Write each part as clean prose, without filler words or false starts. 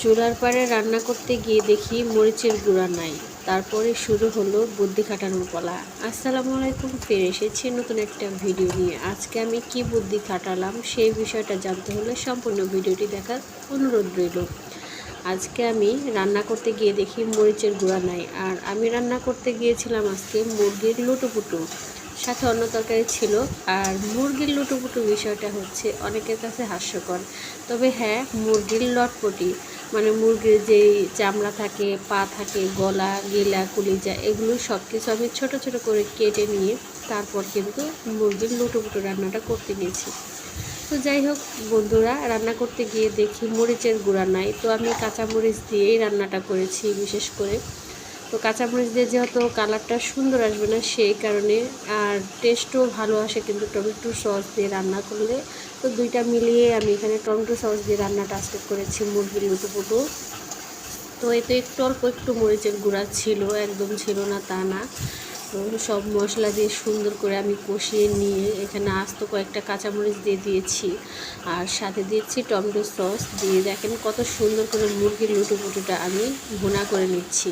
চুলার পাড়ে রান্না করতে গিয়ে দেখি মরিচের গুঁড়া নাই। তারপরে শুরু হলো বুদ্ধি খাটানোর পালা। আসসালামু আলাইকুম, ফিরে এসেছি নতুন একটা ভিডিও নিয়ে। আজকে আমি কি বুদ্ধি খাটালাম সেই বিষয়টা জানতে হলে সম্পূর্ণ ভিডিওটি দেখার অনুরোধ রইল। আজকে আমি রান্না করতে গিয়ে দেখি মরিচের গুঁড়া নাই, আর আমি রান্না করতে গিয়েছিলাম আজকে মুরগির লুটুপুটু, সাথে অন্য তরকারি ছিল। আর মুরগির লুটুপুটু বিষয়টা হচ্ছে অনেকের কাছে হাস্যকর, তবে হ্যাঁ, মুরগির লটপটি মানে মুরগির যেই চামড়া থাকে, পা থাকে, গলা, গিলা, কলিজা, এগুলো সব কিছু আমি ছোট ছোট করে কেটে নিয়ে তারপর কিন্তু মুরগির লুটুপুটু রান্নাটা করতে গেছি। তো যাই হোক বন্ধুরা, রান্না করতে গিয়ে দেখি মরিচের গুঁড়া নাই, তো আমি কাঁচামরিচ দিয়েই রান্নাটা করেছি বিশেষ করে। তো কাঁচামরিচ দিয়ে যেহেতু কালারটা সুন্দর আসবে না সেই কারণে, আর টেস্টও ভালো আসে কিন্তু টমেটো সস দিয়ে রান্না করলে। তো দুইটা মিলিয়ে আমি এখানে টমেটো সস দিয়ে রান্নাটা আজকে করেছি মুরগির লুটুপুটু। তো এতে একটু অল্প একটু মরিচের গুঁড়া ছিল, একদম ছিল না তা না। তো সব মশলা দিয়ে সুন্দর করে আমি কষিয়ে নিয়ে এখানে আস্ত কয়েকটা কাঁচামরিচ দিয়ে দিয়েছি, আর সাথে দিয়েছি টমেটো সস দিয়ে। দেখেন কত সুন্দর করে মুরগির লুটুপুটুটা আমি ভুনা করে নিচ্ছি।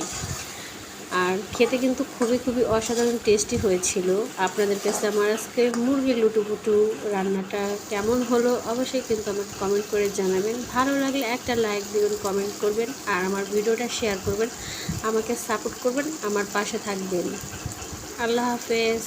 আর খেতে কিন্তু খুবই খুবই অসাধারণ টেস্টি হয়েছিল। আপনাদের কাছে আমার আজকে মুরগির লুটুপুটু রান্নাটা কেমন হলো অবশ্যই কিন্তু আমাকে কমেন্ট করে জানাবেন। ভালো লাগলে একটা লাইক দেবেন, কমেন্ট করবেন, আর আমার ভিডিওটা শেয়ার করবেন, আমাকে সাপোর্ট করবেন, আমার পাশে থাকবেন। আল্লাহ হাফেজ।